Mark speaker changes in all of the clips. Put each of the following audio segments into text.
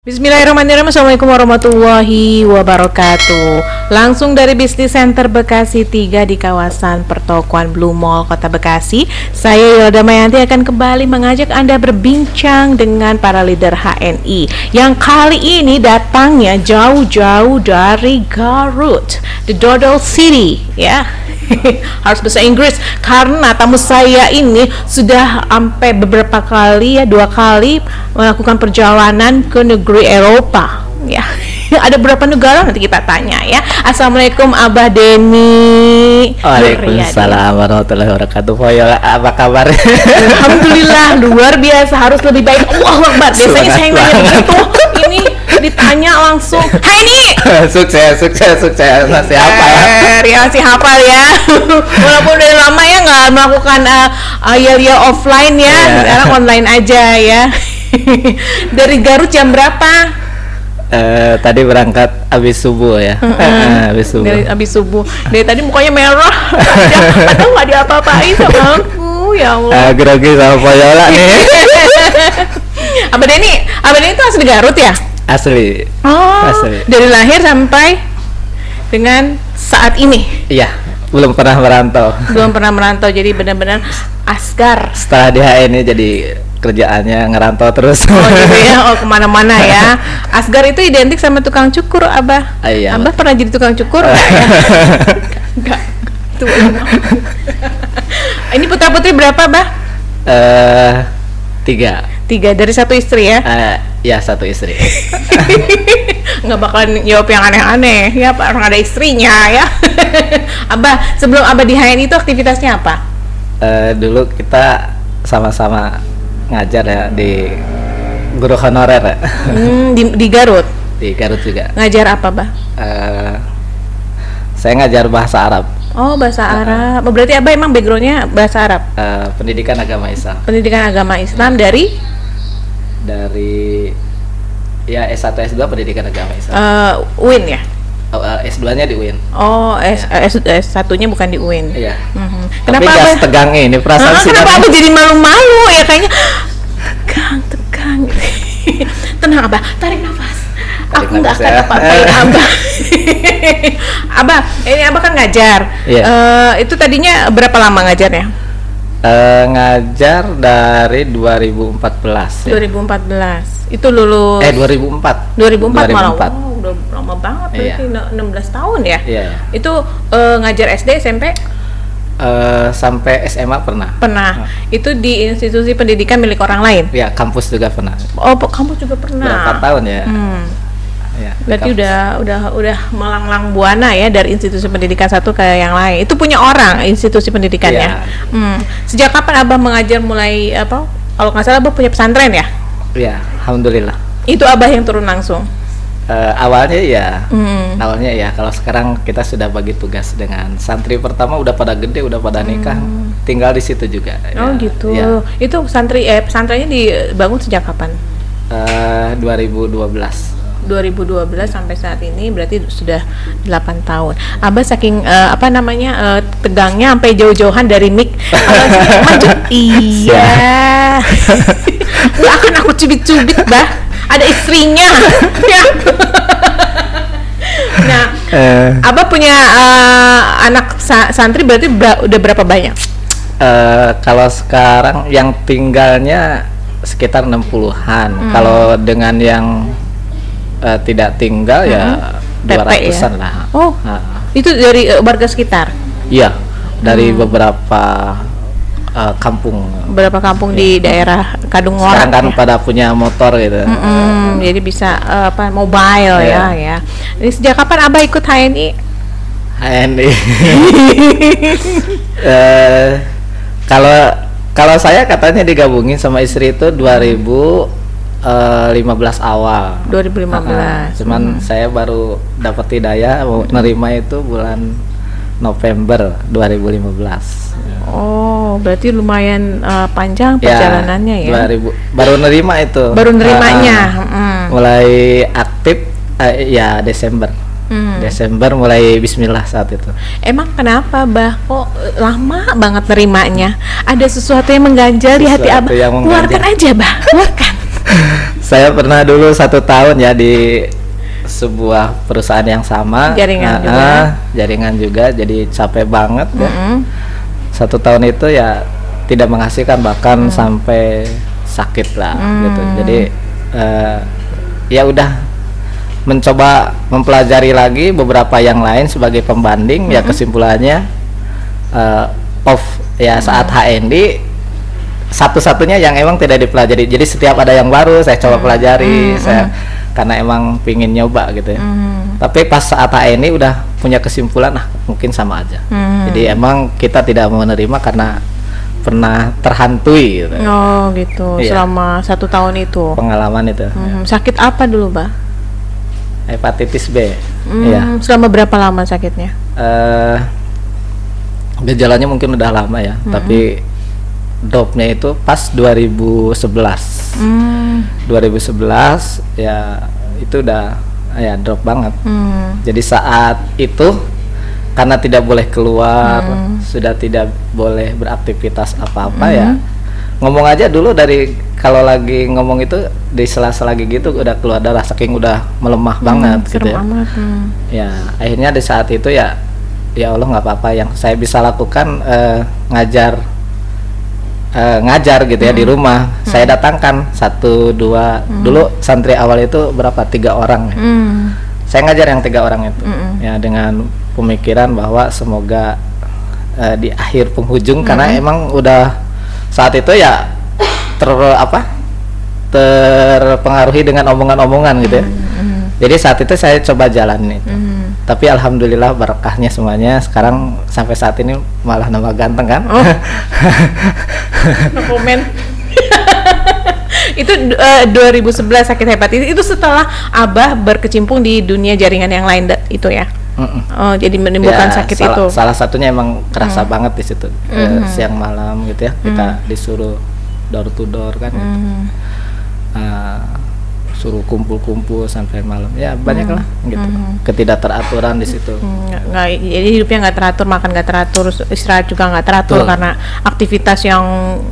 Speaker 1: Bismillahirrahmanirrahim. Assalamualaikum warahmatullahi wabarakatuh. Langsung dari Bisnis Center Bekasi 3 di kawasan pertokoan Blue Mall Kota Bekasi, saya Yolda Mayanti akan kembali mengajak Anda berbincang dengan para leader HNI yang kali ini datangnya jauh-jauh dari Garut, the Dodol City, ya. Harus bahasa Inggris karena tamu saya ini sudah sampai beberapa kali, ya 2 kali melakukan perjalanan ke negeri Eropa, ya. Ada berapa negara nanti kita tanya, ya. Assalamualaikum Abah Denny.
Speaker 2: Waalaikumsalam warahmatullahi wabarakatuh. Yola, apa kabar?
Speaker 1: Alhamdulillah luar biasa, harus lebih baik. Allahu Akbar. Biasanya saya nanya gitu, ini ditanya langsung. Hai nih.
Speaker 2: Sukses. Masih apa ya?
Speaker 1: Masih hafal ya. Walaupun udah lama ya nggak melakukan IELTS offline ya, sekarang online aja ya. Dari Garut jam berapa?
Speaker 2: Tadi berangkat habis subuh ya. Habis subuh.
Speaker 1: Dari habis subuh. Dari tadi mukanya merah. Padahal nggak diapa-apain sama aku, ya Allah.
Speaker 2: Grogi sama Poyola nih.
Speaker 1: Abah Denny itu asli Garut ya?
Speaker 2: Asli.
Speaker 1: Oh,
Speaker 2: asli.
Speaker 1: Dari lahir sampai dengan saat ini?
Speaker 2: Iya, belum pernah merantau.
Speaker 1: Belum pernah merantau, jadi benar-benar asgar.
Speaker 2: Setelah di HNI jadi kerjaannya ngerantau terus.
Speaker 1: Oh gitu ya, kemana-mana ya. Asgar itu identik sama tukang cukur, Abah.
Speaker 2: Iya.
Speaker 1: Abah pernah jadi tukang cukur? Enggak. Tuh. Ini putra-putri berapa, Bah?
Speaker 2: 3
Speaker 1: dari satu istri ya?
Speaker 2: Ya, 1 istri.
Speaker 1: Nggak bakalan jawab yang aneh-aneh ya, Pak, orang ada istrinya ya. Abah, sebelum Abah di HNI itu aktivitasnya apa?
Speaker 2: Dulu kita sama-sama ngajar ya di guru honorer ya.
Speaker 1: Di Garut?
Speaker 2: Di Garut juga.
Speaker 1: Ngajar apa, Bah?
Speaker 2: Saya ngajar bahasa Arab.
Speaker 1: Oh, bahasa Arab. Berarti Abah emang backgroundnya bahasa Arab?
Speaker 2: Pendidikan agama Islam.
Speaker 1: Pendidikan agama Islam dari
Speaker 2: ya S1 S2 pendidikan agama Islam.
Speaker 1: UIN ya?
Speaker 2: S2-nya di UIN.
Speaker 1: Oh, S1-nya bukan di UIN.
Speaker 2: Iya.
Speaker 1: Kenapa
Speaker 2: tapi gas tegang ini perasaan sih.
Speaker 1: Kenapa Abah jadi malu-malu ya, kayaknya tegang. Tenang Abah, tarik nafas. Aku nggak akan apa-apain Abah. Abah, ini Abah kan ngajar. Itu tadinya berapa lama ngajarnya?
Speaker 2: Ngajar dari 2014 ya.
Speaker 1: 2014 itu lulus
Speaker 2: 2004
Speaker 1: malah. Wow, udah lama banget, berarti 16 tahun ya.
Speaker 2: Iya.
Speaker 1: Itu ngajar SD, SMP?
Speaker 2: Sampai SMA pernah.
Speaker 1: Itu di institusi pendidikan milik orang lain?
Speaker 2: Ya, kampus juga pernah.
Speaker 1: Oh, kampus juga pernah.
Speaker 2: Berapa tahun ya? Ya,
Speaker 1: berarti udah melanglang buana ya, dari institusi pendidikan satu ke yang lain. Itu punya orang institusi pendidikannya. Sejak kapan Abah mengajar, mulai apa? Kalau nggak salah Abah punya pesantren ya?
Speaker 2: Iya, alhamdulillah.
Speaker 1: Itu Abah yang turun langsung?
Speaker 2: Awalnya ya. Kalau sekarang kita sudah bagi tugas dengan santri pertama, udah pada gede, udah pada nikah, tinggal di situ juga.
Speaker 1: Oh ya, gitu. Ya. Itu pesantrennya dibangun sejak kapan?
Speaker 2: 2012
Speaker 1: sampai saat ini berarti sudah 8 tahun. Abah saking tegangnya sampai jauh-jauhan dari mic. Maju. Iya. Nggak akan aku cubit-cubit, Bah. Ada istrinya. Nah, Abah punya anak santri berarti udah berapa banyak?
Speaker 2: Kalau sekarang yang tinggalnya sekitar 60-an. Kalau dengan yang tidak tinggal ya 200-an ya? Lah.
Speaker 1: Oh, itu dari warga sekitar?
Speaker 2: Iya, dari beberapa kampung.
Speaker 1: Beberapa kampung di daerah Kadung Lorak.
Speaker 2: Sekarang kan pada punya motor gitu.
Speaker 1: Jadi bisa mobile ya. Ini sejak kapan Abah ikut HNI?
Speaker 2: Kalau saya katanya digabungin sama istri itu 2015 awal.
Speaker 1: 2015.
Speaker 2: Cuman saya baru dapat hidayah mau nerima itu bulan November 2015.
Speaker 1: Oh, berarti lumayan panjang perjalanannya ya.
Speaker 2: 2000 baru nerima itu.
Speaker 1: Baru nerimanya.
Speaker 2: Mulai aktif ya Desember. Desember mulai bismillah saat itu.
Speaker 1: Emang kenapa, Bah? Kok lama banget nerimanya? Ada sesuatu yang mengganjal di hati Abah? Keluarkan aja, Bah. Keluarkan.
Speaker 2: Saya pernah dulu 1 tahun ya di sebuah perusahaan yang sama, jaringan juga, jadi capek banget ya. 1 tahun itu ya tidak menghasilkan, bahkan sampai sakit lah gitu. Jadi ya udah mencoba mempelajari lagi beberapa yang lain sebagai pembanding. Ya kesimpulannya saat HND satu-satunya yang emang tidak dipelajari. Jadi setiap ada yang baru saya coba pelajari, karena emang pingin nyoba gitu ya. Tapi pas saat HND udah punya kesimpulan, mungkin sama aja. Jadi emang kita tidak mau menerima karena pernah terhantui gitu.
Speaker 1: Oh gitu. Iya. Selama 1 tahun itu
Speaker 2: pengalaman itu.
Speaker 1: Sakit apa dulu, Mbak?
Speaker 2: Hepatitis B. Iya.
Speaker 1: Selama berapa lama sakitnya?
Speaker 2: Gejalanya mungkin udah lama ya, tapi dropnya itu pas 2011. 2011 ya itu udah ya drop banget. Jadi saat itu karena tidak boleh keluar, sudah tidak boleh beraktivitas apa-apa ya. Ngomong aja dulu dari kalau lagi ngomong itu di sela-sela gitu udah keluar darah saking udah melemah banget gitu ya. Ya akhirnya di saat itu ya Allah nggak apa-apa, yang saya bisa lakukan ngajar gitu ya di rumah. Saya datangkan 1, 2 dulu santri awal itu berapa 3 orang ya. Saya ngajar yang 3 orang itu ya dengan pemikiran bahwa semoga di akhir penghujung karena emang udah saat itu ya terpengaruhi dengan omongan-omongan gitu ya. Jadi saat itu saya coba jalan itu. Tapi alhamdulillah berkahnya semuanya sekarang sampai saat ini malah nambah ganteng kan.
Speaker 1: No comment. Itu 2011 sakit hepatitis itu setelah Abah berkecimpung di dunia jaringan yang lain itu ya. Oh, jadi menimbulkan sakit itu.
Speaker 2: Salah satunya emang kerasa banget di situ. Siang malam gitu ya kita disuruh door to door kan gitu. Suruh kumpul-kumpul sampai malam ya banyak lah gitu. Ketidakteraturan di situ.
Speaker 1: Jadi hidupnya nggak teratur, makan nggak teratur, istirahat juga nggak teratur. Karena aktivitas yang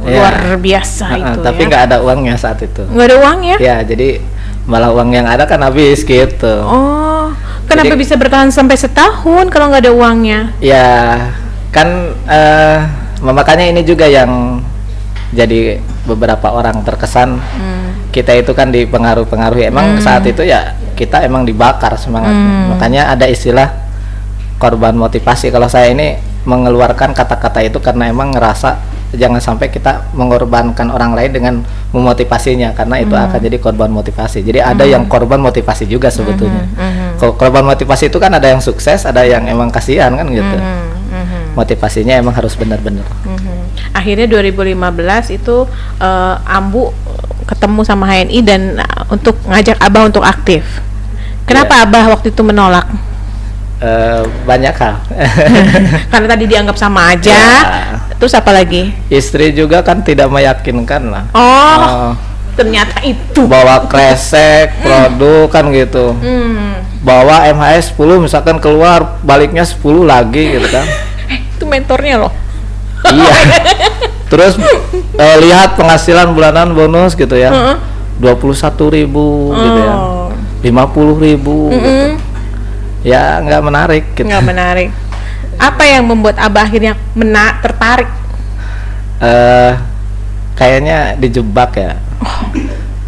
Speaker 1: luar biasa itu.
Speaker 2: Tapi nggak ada uangnya saat itu.
Speaker 1: Nggak ada uangnya?
Speaker 2: Ya jadi malah uang yang ada kan habis gitu.
Speaker 1: Oh, kenapa jadi, bisa bertahan sampai setahun kalau nggak ada uangnya?
Speaker 2: Ya kan makanya ini juga yang jadi beberapa orang terkesan. Kita itu kan dipengaruhi emang saat itu ya kita emang dibakar semangatnya. Makanya ada istilah korban motivasi. Kalau saya ini mengeluarkan kata-kata itu karena emang ngerasa jangan sampai kita mengorbankan orang lain dengan memotivasinya, karena itu akan jadi korban motivasi. Jadi ada yang korban motivasi juga sebetulnya. Korban motivasi itu kan ada yang sukses, ada yang emang kasihan kan gitu. Motivasinya emang harus benar-benar.
Speaker 1: Akhirnya 2015 itu Ambu ketemu sama HNI dan untuk ngajak Abah untuk aktif. Kenapa Abah waktu itu menolak?
Speaker 2: Banyak hal.
Speaker 1: Karena tadi dianggap sama aja. Terus apa lagi?
Speaker 2: Istri juga kan tidak meyakinkan lah.
Speaker 1: Ternyata itu.
Speaker 2: Bawa kresek, produk kan gitu. Bawa MHS 10 misalkan keluar baliknya 10 lagi gitu kan.
Speaker 1: Itu mentornya loh.
Speaker 2: Iya. Terus lihat penghasilan bulanan bonus gitu ya. 21.000 gitu ya. 50.000 gitu. Ya nggak menarik gitu.
Speaker 1: Nggak menarik. Apa yang membuat Abah akhirnya tertarik?
Speaker 2: Kayaknya dijebak ya.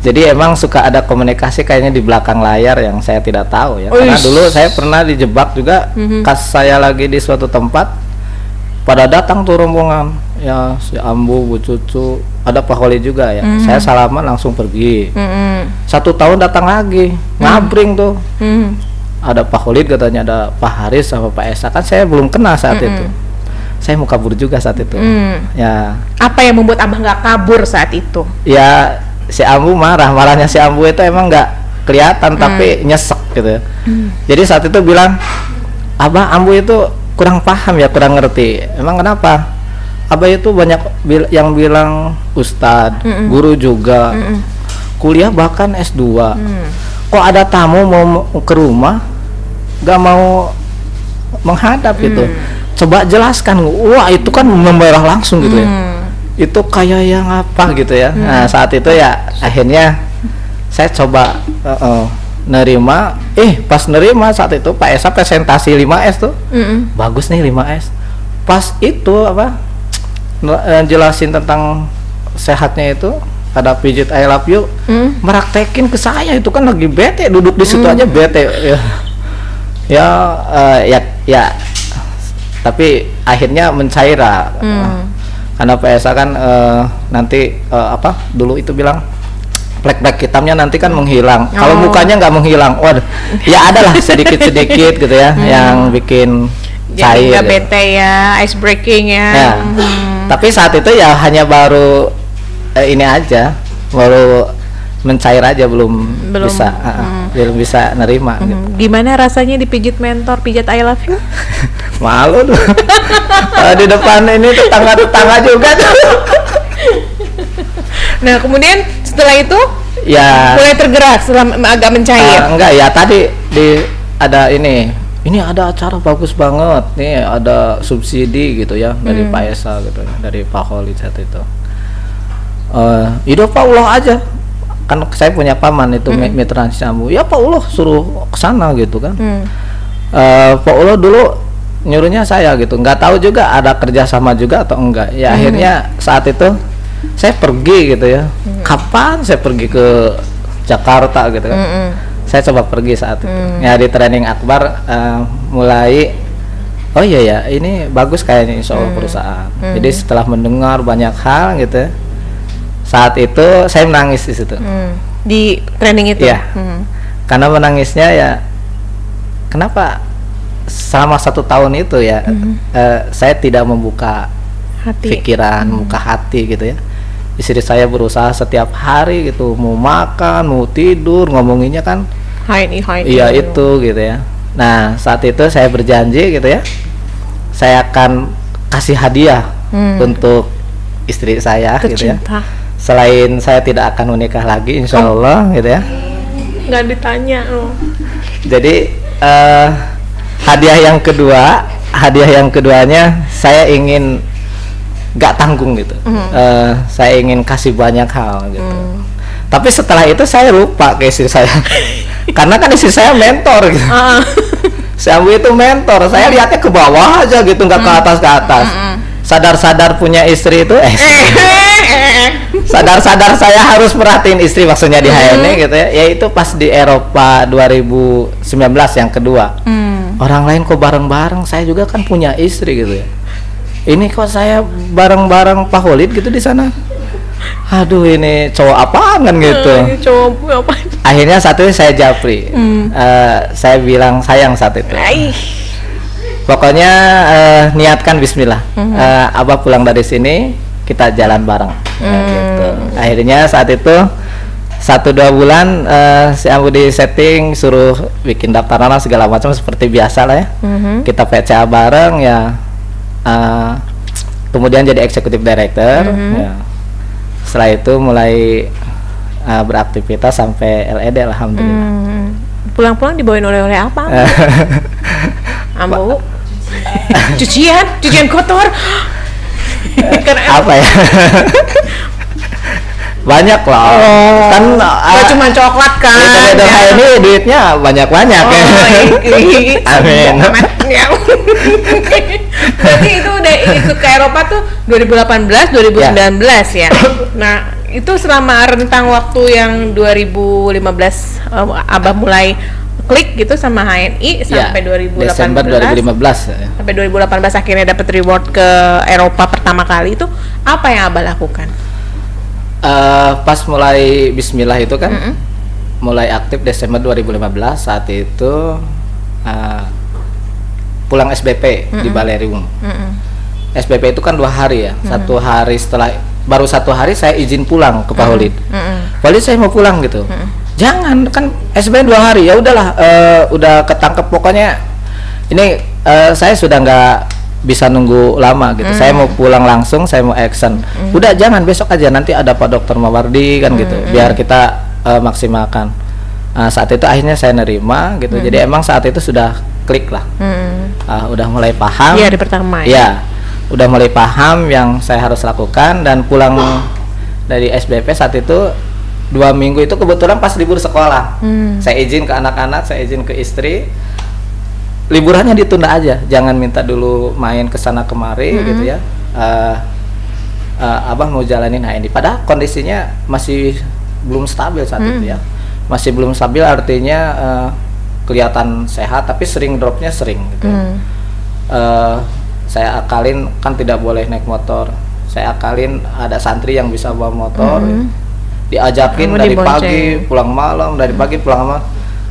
Speaker 2: Jadi emang suka ada komunikasi kayaknya di belakang layar yang saya tidak tahu ya. Karena dulu saya pernah dijebak juga. Pas saya lagi di suatu tempat, pada datang tuh rombongan ya, si Ambu, Bu Cucu, ada Pak Holi juga ya. Saya salaman langsung pergi. 1 tahun datang lagi, ngabring tuh. Ada Pak Holid katanya, ada Pak Haris sama Pak Esa, kan saya belum kenal saat itu. Saya mau kabur juga saat itu. Ya. Apa
Speaker 1: yang membuat Abah nggak kabur saat itu?
Speaker 2: Ya si Ambu marahnya si Ambu itu emang nggak kelihatan tapi nyesek gitu. Jadi saat itu bilang, Abah, Ambu itu kurang paham ya, kurang ngerti. Emang kenapa? Abah itu banyak yang bilang ustadz, guru juga, kuliah bahkan S2. Kok ada tamu mau ke rumah gak mau menghadap gitu. Coba jelaskan. Wah itu kan memerah langsung gitu ya. Itu kayak yang apa gitu ya. Nah saat itu ya akhirnya saya coba nerima, pas nerima saat itu Pak Esa presentasi 5S tuh, bagus nih 5S. Pas itu apa, jelasin tentang sehatnya itu, ada pijit I love you, meraktekin ke saya itu kan lagi bete, duduk di situ aja bete, ya, tapi akhirnya mencair lah, karena Pak Esa kan nanti dulu itu bilang plek-plek hitamnya nanti kan menghilang. Kalau mukanya nggak menghilang, waduh, ya adalah sedikit-sedikit gitu ya, yang bikin cair.
Speaker 1: Jadi bete ya, ice breaking ya.
Speaker 2: Tapi saat itu ya hanya baru ini aja, baru mencair aja, belum bisa nerima. Gitu.
Speaker 1: Gimana rasanya dipijit mentor, pijat I love you?
Speaker 2: Malu tuh. Di depan ini tetangga-tetangga juga tuh.
Speaker 1: Nah kemudian setelah itu
Speaker 2: ya
Speaker 1: mulai tergerak setelah agak mencair.
Speaker 2: Enggak ya, tadi ada ini ada acara bagus banget nih, ada subsidi gitu ya dari Pak Esa gitu, dari Pak Khalid saat itu. Pak Allah aja, kan saya punya paman itu mitra Sambu, ya Pak Allah suruh kesana gitu kan. Pak Allah dulu nyuruhnya saya gitu, nggak tahu juga ada kerjasama juga atau enggak ya. Akhirnya saat itu saya pergi gitu ya. Kapan saya pergi ke Jakarta gitu kan. Saya coba pergi saat itu. Ya di training Akbar mulai oh iya ya, ini bagus kayaknya insya Allah perusahaan. Jadi setelah mendengar banyak hal gitu, saat itu saya menangis di situ.
Speaker 1: Di training itu?
Speaker 2: Ya. Karena menangisnya ya, kenapa selama 1 tahun itu ya saya tidak membuka pikiran, membuka hati gitu ya. Istri saya berusaha setiap hari gitu, mau makan, mau tidur, ngomonginnya kan
Speaker 1: HNI
Speaker 2: iya itu gitu ya. Nah saat itu saya berjanji gitu ya, saya akan kasih hadiah untuk istri saya gitu ya. Selain saya tidak akan menikah lagi insya Allah gitu ya.
Speaker 1: Nggak ditanya loh.
Speaker 2: Jadi hadiah yang keduanya saya ingin nggak tanggung gitu. Saya ingin kasih banyak hal gitu. Tapi setelah itu saya lupa ke istri saya. Karena kan istri saya mentor gitu. Sambu itu mentor, saya lihatnya ke bawah aja gitu, nggak ke atas. Sadar-sadar punya istri itu sadar-sadar saya harus merhatiin istri, maksudnya di HNI gitu ya. Yaitu pas di Eropa 2019 yang kedua. Orang lain kok bareng-bareng, saya juga kan punya istri gitu ya. Ini kok saya bareng-bareng Pak Khalid gitu di sana. Aduh, ini cowok apaan kan gitu.
Speaker 1: Cowok apa?
Speaker 2: Akhirnya saat itu saya japri. Saya bilang sayang saat itu. Pokoknya niatkan bismillah. Abah pulang dari sini, kita jalan bareng. Gitu. Akhirnya saat itu 1-2 bulan si Ambu di setting, suruh bikin daftar anak segala macam seperti biasa lah ya. Kita PCA bareng ya. Kemudian jadi eksekutif director. Ya. Setelah itu mulai beraktivitas sampai LED alhamdulillah.
Speaker 1: Pulang-pulang dibawain oleh-oleh apa? Ambu? cucian kotor.
Speaker 2: Apa ya? Banyak lah. Kan
Speaker 1: cuma coklat kan.
Speaker 2: Ini duitnya banyak-banyak ya. Amin.
Speaker 1: Berarti itu udah ikut ke Eropa tuh 2018 2019 ya. Nah, itu selama rentang waktu yang 2015 Abah mulai klik gitu sama HNI sampai 2018.
Speaker 2: Desember 2015 ya.
Speaker 1: Sampai 2018 akhirnya dapat reward ke Eropa pertama kali, itu apa yang Abah lakukan?
Speaker 2: Pas mulai bismillah itu kan mulai aktif Desember 2015. Saat itu pulang SBP di Balerium. SBP itu kan 2 hari ya. 1 hari setelah, baru 1 hari saya izin pulang ke Pak Khalid. Pak Khalid, saya mau pulang gitu. Jangan, kan SBP 2 hari. Ya udahlah, udah ketangkep pokoknya. Ini saya sudah nggak bisa nunggu lama gitu. Saya mau pulang langsung, saya mau action. Udah jangan, besok aja, nanti ada Pak Dokter Mawardi kan gitu. Biar kita maksimalkan. Saat itu akhirnya saya nerima gitu. Jadi emang saat itu sudah klik lah. Udah mulai paham.
Speaker 1: Iya, di pertama
Speaker 2: ya. Udah mulai paham yang saya harus lakukan, dan pulang dari SBP saat itu 2 minggu itu kebetulan pas libur sekolah. Saya izin ke anak-anak, saya izin ke istri, liburannya ditunda aja, jangan minta dulu main ke sana kemari gitu ya. Abah mau jalanin ini. Padahal kondisinya masih belum stabil saat itu ya, masih belum stabil, artinya kelihatan sehat tapi sering dropnya sering gitu. Saya akalin, kan tidak boleh naik motor, saya akalin ada santri yang bisa bawa motor, diajakin dari pagi pulang malam, dari pagi pulang malam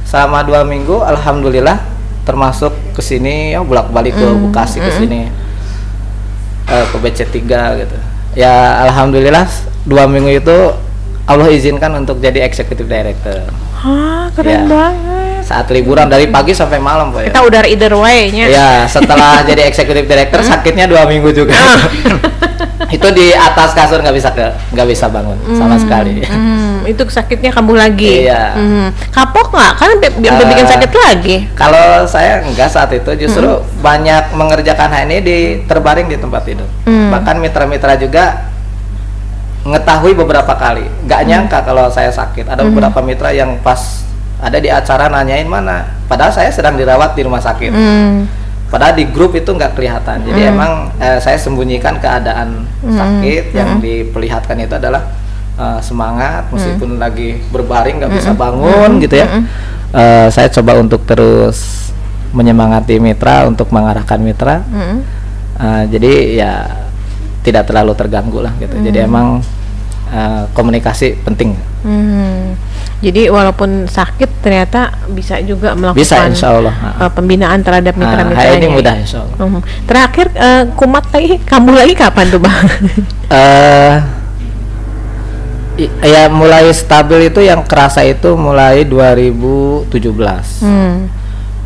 Speaker 2: selama 2 minggu. Alhamdulillah termasuk kesini ya, bolak-balik ke Bekasi kesini, ke BC3 gitu ya. Alhamdulillah 2 minggu itu Allah izinkan untuk jadi executive director.
Speaker 1: Keren banget.
Speaker 2: Saat liburan dari pagi sampai malam, Pak.
Speaker 1: Kita udah either way-nya.
Speaker 2: Ya, setelah jadi executive director sakitnya 2 minggu juga. Itu di atas kasur nggak bisa bangun sama sekali.
Speaker 1: Itu sakitnya kambuh lagi.
Speaker 2: Iya.
Speaker 1: Kapok nggak? Kan udah bikin sakit lagi.
Speaker 2: Kalau saya enggak, saat itu justru banyak mengerjakan hal ini terbaring di tempat tidur. Bahkan mitra-mitra juga mengetahui beberapa kali, nggak nyangka kalau saya sakit. Ada beberapa mitra yang pas ada di acara nanyain mana, padahal saya sedang dirawat di rumah sakit. Padahal di grup itu nggak kelihatan. Jadi emang saya sembunyikan keadaan sakit. Yang diperlihatkan itu adalah semangat meskipun lagi berbaring nggak bisa bangun gitu ya. Saya coba untuk terus menyemangati mitra, untuk mengarahkan mitra. Jadi ya tidak terlalu terganggu lah gitu. Jadi emang komunikasi penting. Jadi walaupun sakit ternyata bisa juga melakukan pembinaan terhadap mitra-mitranya. Ini mudah insya Allah.
Speaker 1: Terakhir kumat lagi, kambuh lagi kapan tuh Bang?
Speaker 2: Ya mulai stabil itu yang kerasa itu mulai 2017.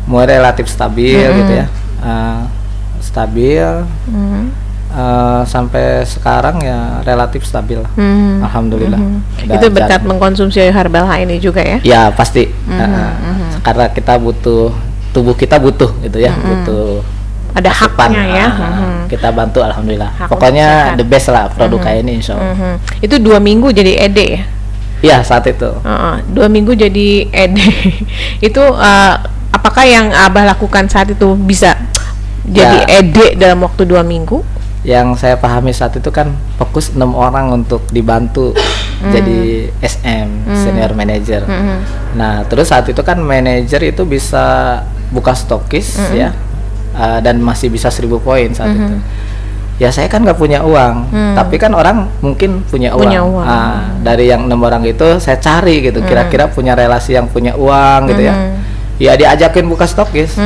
Speaker 2: Mulai relatif stabil gitu ya. Stabil. Sampai sekarang ya relatif stabil lah. Alhamdulillah.
Speaker 1: Itu berkat mengkonsumsi herbal ini juga ya?
Speaker 2: Ya pasti. Karena kita butuh, tubuh kita butuh gitu ya, butuh
Speaker 1: ada haknya ya.
Speaker 2: Kita bantu, alhamdulillah. Pokoknya the best lah produk ini insya Allah.
Speaker 1: Itu 2 minggu jadi ED ya?
Speaker 2: Iya saat itu.
Speaker 1: 2 minggu jadi ED. Itu apakah yang Abah lakukan saat itu bisa jadi ED dalam waktu 2 minggu?
Speaker 2: Yang saya pahami saat itu kan fokus 6 orang untuk dibantu jadi SM, senior manager. Nah terus saat itu kan manajer itu bisa buka stokis ya, dan masih bisa 1000 poin saat itu. Ya saya kan nggak punya uang, tapi kan orang mungkin punya uang. Dari yang 6 orang itu saya cari gitu, kira-kira punya relasi yang punya uang gitu ya. Ya diajakin buka stokis,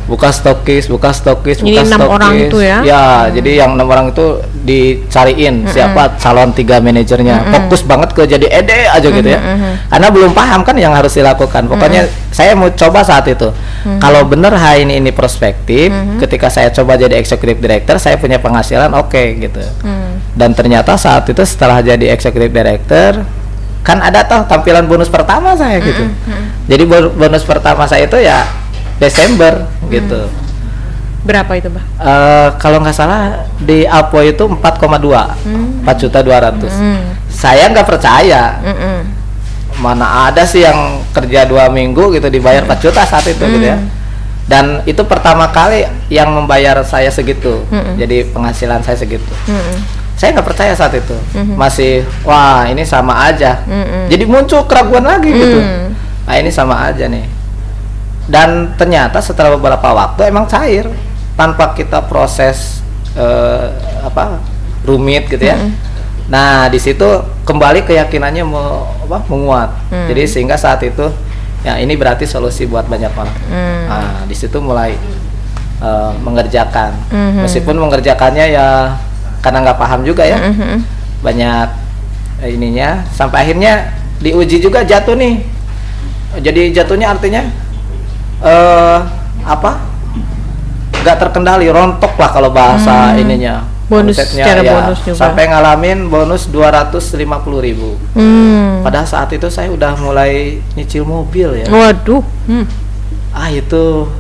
Speaker 2: buka stokis.
Speaker 1: Ini 6 orang itu ya?
Speaker 2: Ya, jadi yang 6 orang itu dicariin siapa calon 3 manajernya. Fokus banget ke jadi ED aja gitu ya. Karena belum paham kan yang harus dilakukan. Pokoknya saya mau coba saat itu. Kalau bener ini prospektif, ketika saya coba jadi executive director, saya punya penghasilan oke gitu. Dan ternyata saat itu setelah jadi executive director, kan ada toh tampilan bonus pertama saya gitu. Jadi bonus pertama saya itu ya Desember gitu.
Speaker 1: Berapa itu, Bang?
Speaker 2: Kalau nggak salah di Apo itu 4,2, 4.200.000. Saya nggak percaya. Mana ada sih yang kerja 2 minggu gitu dibayar 4 juta saat itu gitu ya. Dan itu pertama kali yang membayar saya segitu. Jadi penghasilan saya segitu. Saya nggak percaya saat itu, masih wah ini sama aja. Jadi muncul keraguan lagi gitu. Nah ini sama aja nih. Dan ternyata setelah beberapa waktu emang cair tanpa kita proses rumit gitu ya. Nah di situ kembali keyakinannya menguat. Jadi sehingga saat itu ya ini berarti solusi buat banyak orang. Nah di situ mulai mengerjakan. Meskipun mengerjakannya ya karena nggak paham juga ya, banyak ininya, sampai akhirnya diuji juga jatuh nih. Jadi jatuhnya artinya nggak terkendali, rontok lah kalau bahasa ininya.
Speaker 1: Bonus secara
Speaker 2: ya,
Speaker 1: bonus juga. Sampai
Speaker 2: ngalamin bonus 250.000. Padahal saat itu saya udah mulai nyicil mobil ya.
Speaker 1: Waduh.
Speaker 2: Itu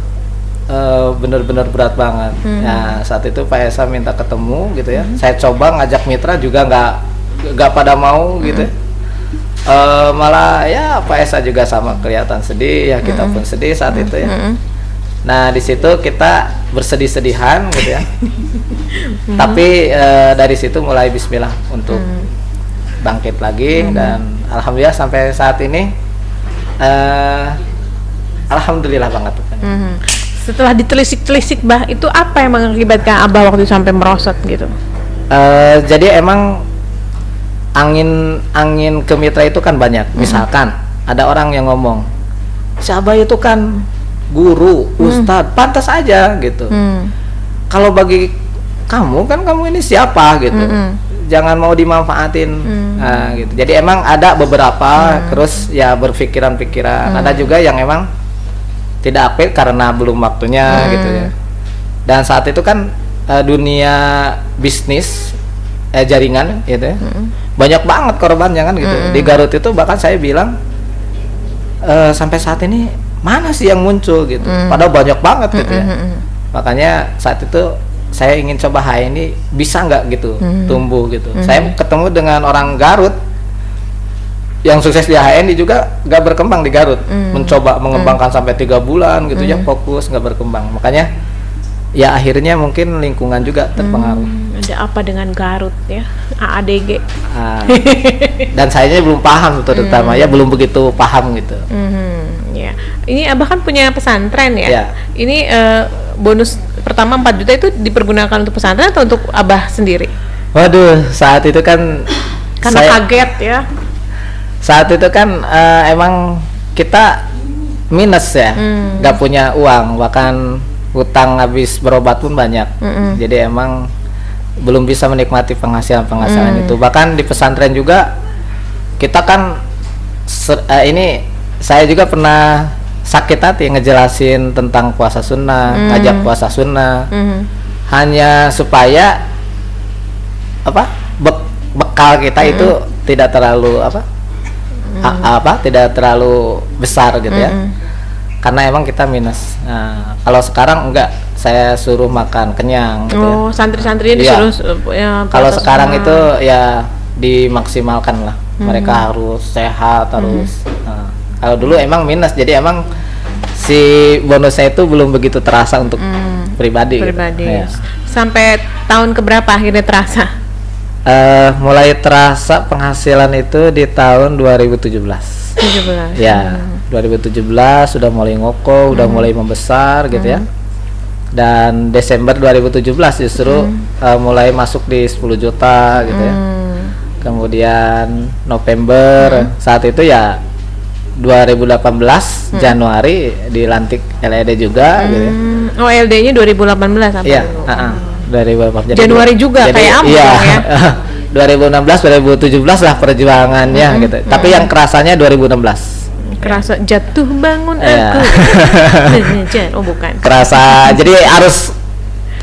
Speaker 2: bener-bener berat banget. Nah saat itu Pak Esa minta ketemu gitu ya. Saya coba ngajak mitra juga nggak pada mau gitu. Malah ya Pak Esa juga sama kelihatan sedih ya, kita pun sedih saat itu ya. Nah di situ kita bersedih-sedihan gitu ya. Tapi dari situ mulai Bismillah untuk bangkit lagi dan alhamdulillah sampai saat ini alhamdulillah banget.
Speaker 1: Setelah ditelisik-telisik Bah, itu apa yang mengakibatkan Abah waktu itu sampai merosot gitu?
Speaker 2: Jadi emang angin ke mitra itu kan banyak. Misalkan ada orang yang ngomong, si Abah itu kan guru, ustadz, pantas aja gitu. Kalau bagi kamu kan kamu ini siapa gitu, jangan mau dimanfaatin. Nah, gitu. Jadi emang ada beberapa terus ya berpikiran-pikiran. Ada juga yang emang tidak aktif karena belum waktunya gitu ya. Dan saat itu kan dunia bisnis jaringan gitu ya, banyak banget korbannya kan gitu. Di Garut itu bahkan saya bilang sampai saat ini mana sih yang muncul gitu, padahal banyak banget gitu ya. Makanya saat itu saya ingin coba ini bisa nggak gitu tumbuh gitu. Saya ketemu dengan orang Garut yang sukses di HNI juga nggak berkembang di Garut, mencoba mengembangkan sampai 3 bulan gitu ya, fokus nggak berkembang. Makanya ya akhirnya mungkin lingkungan juga terpengaruh.
Speaker 1: Ada apa dengan Garut ya, AADG.
Speaker 2: Dan sayanya belum paham terutama ya, belum begitu paham gitu.
Speaker 1: Ya, ini Abah kan punya pesantren ya.
Speaker 2: Ya.
Speaker 1: Ini bonus pertama 4 juta itu dipergunakan untuk pesantren atau untuk Abah sendiri?
Speaker 2: Waduh, saat itu kan
Speaker 1: Karena kaget ya.
Speaker 2: Saat itu kan emang kita minus ya, nggak punya uang, bahkan hutang habis berobat pun banyak. Jadi emang belum bisa menikmati penghasilan itu. Bahkan di pesantren juga kita kan ini saya juga pernah sakit hati ngejelasin tentang puasa sunnah, ngajak puasa sunnah, hanya supaya bekal kita itu tidak terlalu tidak terlalu besar gitu ya. Karena emang kita minus. Nah, kalau sekarang enggak, saya suruh makan kenyang gitu ya.
Speaker 1: Santri-santrinya disuruh
Speaker 2: kalau sekarang itu ya dimaksimalkan lah. Mereka harus sehat, harus. Nah, kalau dulu emang minus, jadi emang si bonusnya itu belum begitu terasa untuk pribadi. Gitu. Ya.
Speaker 1: Sampai tahun keberapa akhirnya terasa?
Speaker 2: Mulai terasa penghasilan itu di tahun 2017. Ya, 2017 sudah mulai ngoko, udah mulai membesar gitu ya. Dan Desember 2017 justru mulai masuk di 10 juta gitu ya. Kemudian November saat itu ya 2018 Januari dilantik LED juga gitu ya.
Speaker 1: Oh, LD-nya 2018 apa?
Speaker 2: Iya, 2018.
Speaker 1: Januari juga kayak Ambo
Speaker 2: iya,
Speaker 1: ya.
Speaker 2: 2016 2017 lah perjuangannya gitu. Tapi yang kerasanya 2016.
Speaker 1: Kerasa jatuh bangun aku. Oh bukan.
Speaker 2: Kerasa jadi harus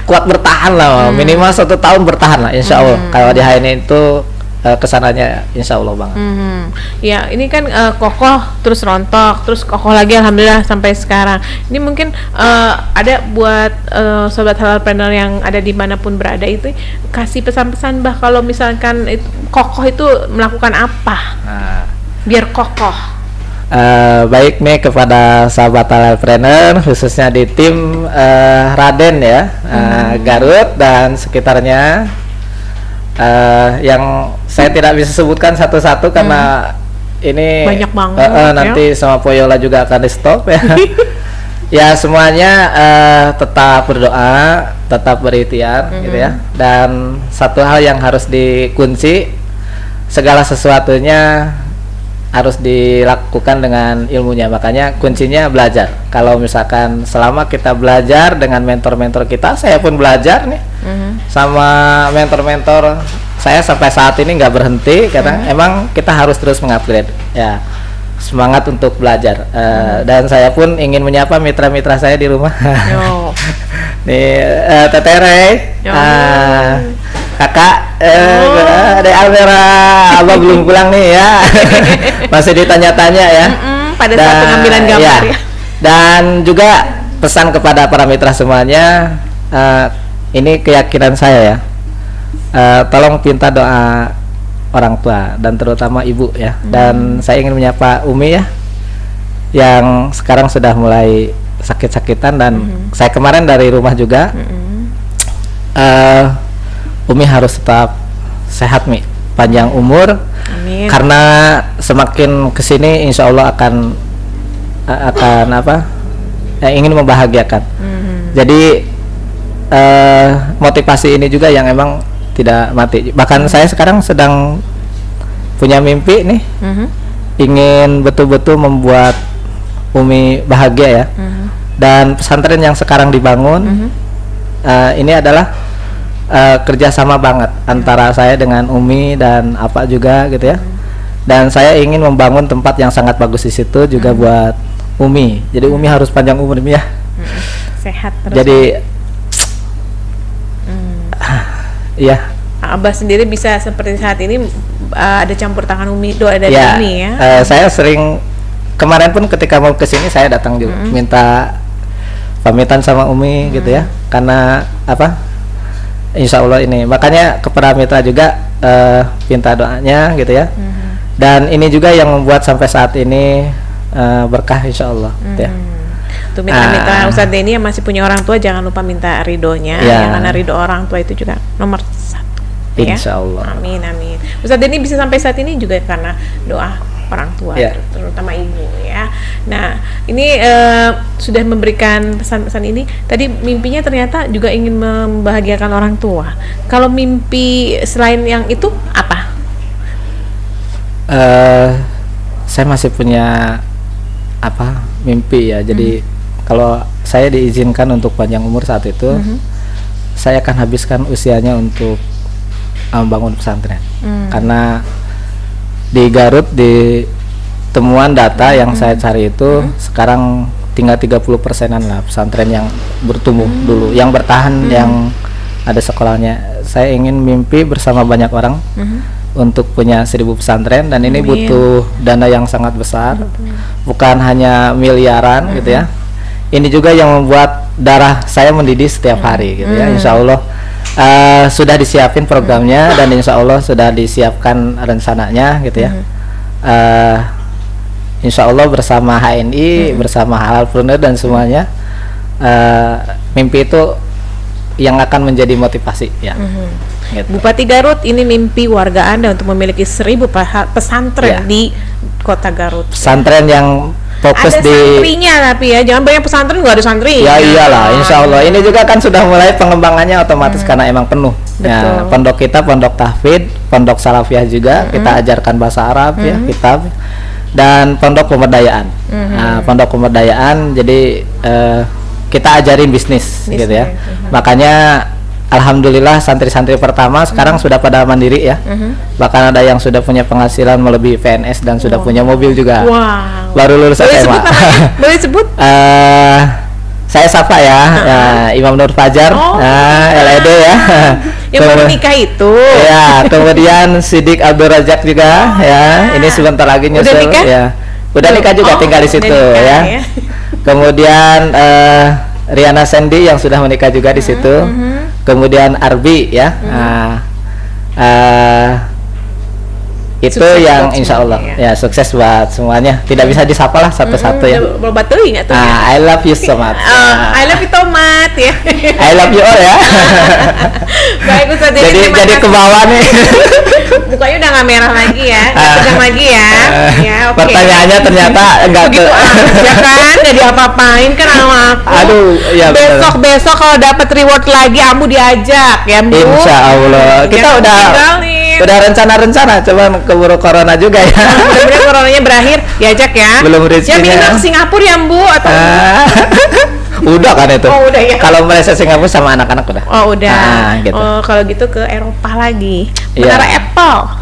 Speaker 2: kuat bertahan lah, minimal 1 tahun bertahan lah insya Allah. Kalau di HNI itu kesananya insya Allah banget.
Speaker 1: Ya ini kan kokoh terus rontok terus kokoh lagi alhamdulillah sampai sekarang. Ini mungkin ada buat sobat halalpreneur yang ada dimanapun berada itu kasih pesan-pesan Bah, kalau misalkan kokoh itu melakukan apa biar kokoh.
Speaker 2: Baik nih kepada sahabat halalpreneur khususnya di tim Raden ya, Garut dan sekitarnya. Yang saya tidak bisa sebutkan satu-satu karena ini
Speaker 1: banyak banget
Speaker 2: nanti sama Poyola juga akan di stop ya. Ya semuanya tetap berdoa, tetap berikhtiar gitu ya. Dan satu hal yang harus dikunci, segala sesuatunya harus dilakukan dengan ilmunya. Makanya kuncinya belajar. Kalau misalkan selama kita belajar dengan mentor-mentor kita, saya pun belajar nih sama mentor-mentor saya sampai saat ini nggak berhenti karena emang kita harus terus mengupgrade ya, semangat untuk belajar. Dan saya pun ingin menyapa mitra-mitra saya di rumah. Nih Tetere, kakak, ada Alvera, abah belum pulang nih ya. Masih ditanya-tanya ya.
Speaker 1: Pada saat pengambilan gambar ya.
Speaker 2: Dan juga pesan kepada para mitra semuanya, ini keyakinan saya ya. Tolong pinta doa orang tua dan terutama ibu ya. Dan saya ingin menyapa Umi ya, yang sekarang sudah mulai sakit-sakitan dan saya kemarin dari rumah juga. Umi harus tetap sehat Mi, panjang umur.
Speaker 1: Amin.
Speaker 2: Karena semakin kesini insya Allah akan apa? Ingin membahagiakan. Jadi motivasi ini juga yang emang tidak mati. Bahkan saya sekarang sedang punya mimpi nih, ingin betul-betul membuat Umi bahagia ya. Dan pesantren yang sekarang dibangun ini adalah kerjasama banget antara saya dengan Umi dan apa juga gitu ya. Dan saya ingin membangun tempat yang sangat bagus di situ juga buat Umi. Jadi Umi harus panjang umur ya.
Speaker 1: Sehat terus.
Speaker 2: Jadi iya.
Speaker 1: Abah sendiri bisa seperti saat ini ada campur tangan Umi, doa dari
Speaker 2: ya,
Speaker 1: Umi ya.
Speaker 2: Saya sering kemarin pun ketika mau kesini saya datang juga minta pamitan sama Umi gitu ya. Karena apa? Insya Allah ini makanya kepada mitra juga minta doanya gitu ya. Dan ini juga yang membuat sampai saat ini berkah insya Allah ya.
Speaker 1: Tuh mitra-mitra Ustadz Denny yang masih punya orang tua jangan lupa minta ridhonya ya, karena ridho orang tua itu juga nomor 1 ya.
Speaker 2: Insya Allah.
Speaker 1: Amin amin. Ustadz Denny bisa sampai saat ini juga karena doa orang tua
Speaker 2: ya,
Speaker 1: terutama ibu ya. Nah ini sudah memberikan pesan-pesan ini. Tadi mimpinya ternyata juga ingin membahagiakan orang tua. Kalau mimpi selain yang itu apa?
Speaker 2: Saya masih punya apa mimpi ya. Jadi kalau saya diizinkan untuk panjang umur saat itu, saya akan habiskan usianya untuk membangun pesantren. Karena di Garut di temuan data yang saya cari itu sekarang tinggal 30%-an lah pesantren yang bertumbuh dulu, yang bertahan, yang ada sekolahnya. Saya ingin mimpi bersama banyak orang untuk punya 1000 pesantren, dan ini butuh dana yang sangat besar, bukan hanya miliaran gitu ya. Ini juga yang membuat darah saya mendidih setiap hari gitu ya. Insya Allah sudah disiapin programnya dan insya Allah sudah disiapkan rencananya gitu ya. Insya Allah bersama HNI, bersama Halal dan semuanya, mimpi itu yang akan menjadi motivasi ya. Gitu.
Speaker 1: Bupati Garut, ini mimpi warga Anda untuk memiliki 1000 pesantren di kota Garut.
Speaker 2: Pesantren yang fokus
Speaker 1: ada
Speaker 2: di
Speaker 1: santrinya tapi ya, jangan banyak pesantren nggak ada santri.
Speaker 2: Ya iyalah, insya Allah. Ini juga kan sudah mulai pengembangannya otomatis karena emang penuh. Ya, pondok kita pondok tahfidz, pondok salafiyah juga kita ajarkan bahasa Arab ya, kitab, dan pondok pemberdayaan. Nah, pondok pemberdayaan jadi kita ajarin bisnis gitu ya. Makanya alhamdulillah santri-santri pertama sekarang sudah pada mandiri ya. Bahkan ada yang sudah punya penghasilan melebihi PNS dan sudah punya mobil juga. Baru lulus SMA.
Speaker 1: Boleh sebut?
Speaker 2: Saya sapa ya, Imam Nur Fajar, LED ya.
Speaker 1: Yang baru nikah itu.
Speaker 2: Ya, kemudian Sidik Abdul Razak juga ya. Ini sebentar lagi nyusul.
Speaker 1: Udah nikah?
Speaker 2: Ya. Udah nikah juga, tinggal di situ ya. Kemudian Riana Sandy yang sudah menikah juga di situ. Kemudian Arbi ya. Itu sukses yang insya Allah ya sukses buat semuanya. Tidak bisa disapa lah satu-satu ya.
Speaker 1: Betul nggak tuh?
Speaker 2: I love you so much.
Speaker 1: I love you tomat ya.
Speaker 2: I love you all ya.
Speaker 1: Baik Ustadz,
Speaker 2: jadi ke bawah nih.
Speaker 1: Mukanya udah nggak merah lagi ya, nggak tegang lagi ya. Ya okay.
Speaker 2: Pertanyaannya ternyata enggak
Speaker 1: begitu aja kan, nggak diapa-apain kan sama aku.
Speaker 2: Aduh, ya
Speaker 1: besok kalau dapat reward lagi, Ambu diajak ya, Bu.
Speaker 2: Insya Allah. Kita udah rencana-rencana, cuman keburu corona juga ya.
Speaker 1: Mudah-mudahan coronanya berakhir, diajak ya.
Speaker 2: Belum rezekinya.
Speaker 1: Ya minimal ke Singapura ya, Bu, atau
Speaker 2: udah kan itu.
Speaker 1: Oh, udah ya.
Speaker 2: Kalau Malaysia Singapura sama anak-anak udah.
Speaker 1: Oh, udah.
Speaker 2: Gitu.
Speaker 1: Oh, kalau gitu ke Eropa lagi. Menara Apple.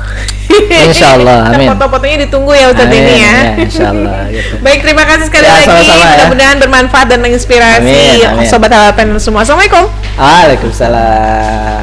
Speaker 2: Insya Allah, amin.
Speaker 1: Foto-fotonya ditunggu ya Ustadz Denny ya.
Speaker 2: Insya Allah. Gitu.
Speaker 1: Baik, terima kasih sekali lagi. Mudah-mudahan bermanfaat dan menginspirasi sobat Halal Panel semua. Assalamualaikum.
Speaker 2: Waalaikumsalam.